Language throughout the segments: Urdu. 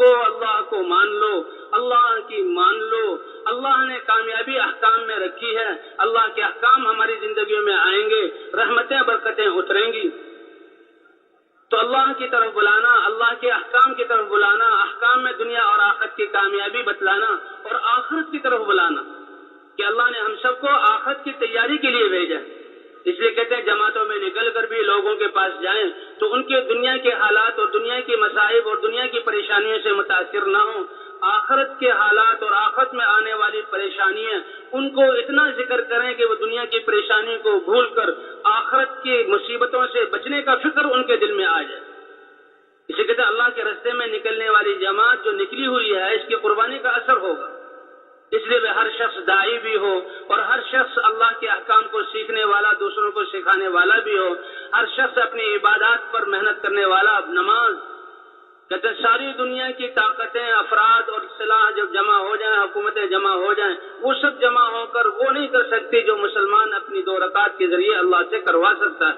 کو اللہ کو مان لو، اللہ کی مان لو۔ اللہ نے کامیابی احکام میں رکھی ہے، اللہ کے احکام ہماری زندگیوں میں آئیں گے، رحمتیں برکتیں اتریں گی۔ تو اللہ کی طرف بلانا، اللہ کے احکام کی طرف بلانا، احکام میں دنیا اور آخرت کی کامیابی بتلانا، اور آخرت کی طرف بلانا کہ اللہ نے ہم سب کو آخرت کی تیاری کے لیے بھیجا۔ اس لیے کہتے ہیں جماعتوں میں نکل کر بھی لوگوں کے پاس جائیں تو ان کے دنیا کے حالات اور دنیا کی مصائب اور دنیا کی پریشانیوں سے متاثر نہ ہوں، آخرت کے حالات اور آخرت میں آنے والی پریشانیاں ان کو اتنا ذکر کریں کہ وہ دنیا کی پریشانی کو بھول کر آخرت کی مصیبتوں سے بچنے کا فکر ان کے دل میں آ جائے۔ اسے کہتے ہیں اللہ کے راستے میں نکلنے والی جماعت جو نکلی ہوئی ہے اس کی قربانی کا اثر ہوگا۔ اس لیے ہر شخص داعی بھی ہو اور ہر شخص اللہ کے احکام کو سیکھنے والا، دوسروں کو سکھانے والا بھی ہو، ہر شخص اپنی عبادات پر محنت کرنے والا۔ نماز کہتے ہیں ساری دنیا کی طاقتیں، افراد اور اصلاح جب جمع ہو جائیں، حکومتیں جمع ہو جائیں، وہ سب جمع ہو کر وہ نہیں کر سکتی جو مسلمان اپنی 2 رکعت کے ذریعے اللہ سے کروا سکتا ہے۔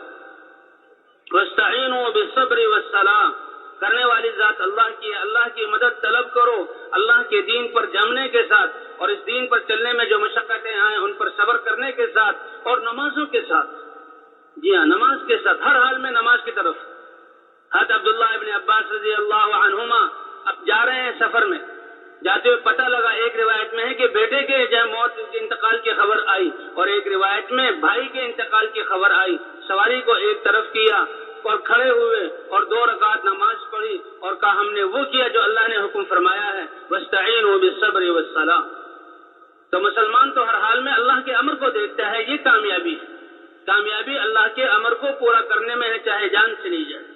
وَاسْتَعِينُوا بِالصَّبْرِ وَالصَّلَاةِ، کرنے والی ذات اللہ کی ہے، اللہ کی مدد طلب کرو اللہ کے دین پر جمنے کے ساتھ، اور اس دین پر چلنے میں جو مشقتیں آئیں ان پر صبر کرنے کے ساتھ، اور نمازوں کے ساتھ۔ جی ہاں، نماز کے ساتھ، ہر حال میں نماز کی طرف۔ حضرت عبداللہ ابن عباس رضی اللہ عنہما اب جا رہے ہیں سفر میں، جاتے ہوئے پتہ لگا، ایک روایت میں ہے کہ بیٹے کے موت کے انتقال کی خبر آئی، اور ایک روایت میں بھائی کے انتقال کی خبر آئی۔ سواری کو ایک طرف کیا اور کھڑے ہوئے اور 2 رکعت نماز پڑھی اور کہا ہم نے وہ کیا جو اللہ نے حکم فرمایا ہے، وَاسْتَعِينُوا بِالصَّبْرِ وَالصَّلَاةِ۔ تو مسلمان تو ہر حال میں اللہ کے امر کو دیکھتا ہے، یہ کامیابی ہے۔ کامیابی اللہ کے امر کو پورا کرنے میں ہے، چاہے جان چلی جائے۔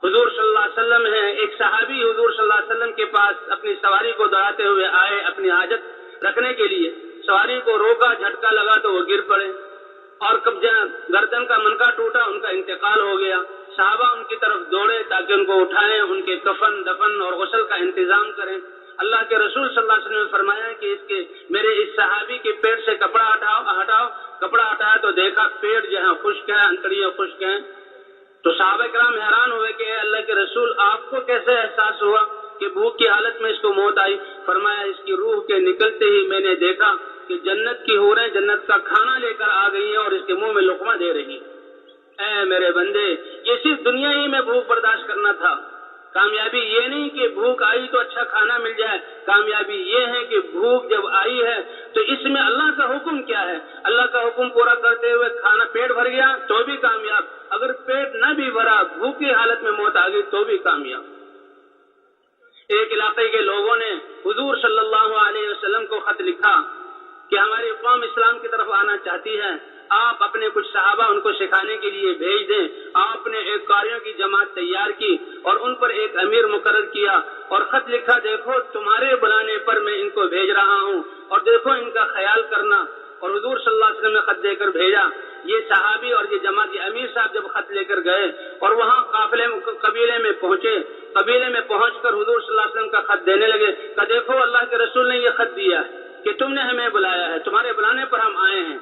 حضور صلی اللہ علیہ وسلم ہے، ایک صحابی حضور صلی اللہ علیہ وسلم کے پاس اپنی سواری کو دوڑاتے ہوئے آئے اپنی حاجت رکھنے کے لیے، سواری کو روکا، جھٹکا لگا تو وہ گر پڑے، اور گردن کا منکا ٹوٹا، ان کا انتقال ہو گیا۔ صحابہ ان کی طرف دوڑے تاکہ ان کو اٹھائیں، ان کے کفن دفن اور غسل کا انتظام کریں۔ اللہ کے رسول صلی اللہ علیہ وسلم نے فرمایا کہ میرے اس صحابی کے پیٹ سے کپڑا ہٹاؤ۔ کپڑا ہٹایا تو دیکھا پیٹ جو ہے خشک ہے، انتڑیاں خشک ہیں۔ تو صحابہ کرام حیران ہوئے کہ اے اللہ کے رسول، آپ کو کیسے احساس ہوا کہ بھوک کی حالت میں اس کو موت آئی؟ فرمایا اس کی روح کے نکلتے ہی میں نے دیکھا کہ جنت کی حوریں جنت کا کھانا لے کر آ گئی ہیں اور اس کے منہ میں لقمہ دے رہی۔ اے میرے بندے، یہ صرف دنیا ہی میں بھوک برداشت کرنا تھا۔ کامیابی یہ نہیں کہ بھوک آئی تو اچھا کھانا مل جائے، کامیابی یہ ہے کہ بھوک جب آئی ہے تو اس میں اللہ کا حکم کیا ہے، اللہ کا حکم پورا کرتے ہوئے کھانا پیٹ بھر گیا تو بھی کامیاب، اگر پیٹ نہ بھی بھرا، بھوک کی حالت میں موت آ گئی تو بھی کامیاب۔ ایک علاقے کے لوگوں نے حضور صلی اللہ علیہ وسلم کو خط لکھا کہ ہماری قوم اسلام کی طرف آنا چاہتی ہے، آپ اپنے کچھ صحابہ ان کو سکھانے کے لیے بھیج دیں۔ آپ نے ایک قاریوں کی جماعت تیار کی اور ان پر ایک امیر مقرر کیا اور خط لکھا، دیکھو تمہارے بلانے پر میں ان کو بھیج رہا ہوں اور دیکھو ان کا خیال کرنا۔ اور حضور صلی اللہ علیہ وسلم نے خط دے کر بھیجا۔ یہ صحابی اور یہ جماعت امیر صاحب جب خط لے کر گئے اور وہاں قبیلے میں پہنچے، قبیلے میں پہنچ کر حضور صلی اللہ علیہ وسلم کا خط دینے لگے کہ دیکھو اللہ کے رسول نے یہ خط دیا ہے کہ تم نے ہمیں بلایا ہے، تمہارے بلانے پر ہم آئے ہیں۔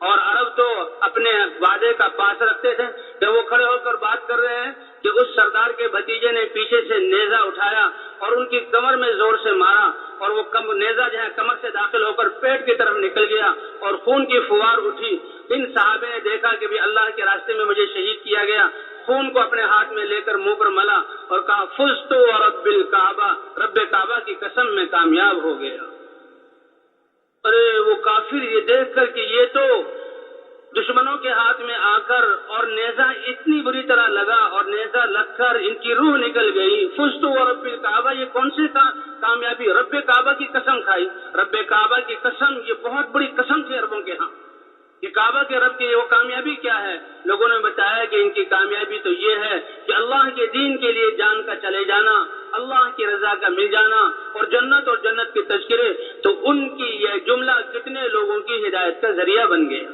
اور عرب تو اپنے وعدے کا پاس رکھتے تھے کہ وہ کھڑے ہو کر بات کر رہے ہیں کہ اس سردار کے بھتیجے نے پیچھے سے نیزہ اٹھایا اور ان کی کمر میں زور سے مارا اور وہ نیزہ جو ہے کمر سے داخل ہو کر پیٹ کی طرف نکل گیا اور خون کی فوار اٹھی۔ ان صحابے نے دیکھا کہ بھی اللہ کے راستے میں مجھے شہید کیا گیا، خون کو اپنے ہاتھ میں لے کر منہ پر ملا اور کہا فزت ورب الکعبہ، رب کعبہ کی قسم میں کامیاب ہو گیا۔ ارے وہ کافر یہ دیکھ کر کہ یہ تو دشمنوں کے ہاتھ میں آ کر اور نیزہ اتنی بری طرح لگا اور نیزہ لگ کر ان کی روح نکل گئی۔ فزت ورب الکعبہ، یہ کون سی کامیابی؟ رب کعبہ کی قسم کھائی۔ رب کعبہ کی قسم، یہ بہت بڑی قسم تھی عربوں کے ہاں کہ کعبہ کے رب کی وہ کامیابی کیا ہے؟ لوگوں نے بتایا کہ ان کی کامیابی تو یہ ہے کہ اللہ کے دین کے لیے جان کا چلے جانا، اللہ کی رضا کا مل جانا اور جنت کے تذکرے، تو ان کی یہ جملہ کتنے لوگوں کی ہدایت کا ذریعہ بن گیا۔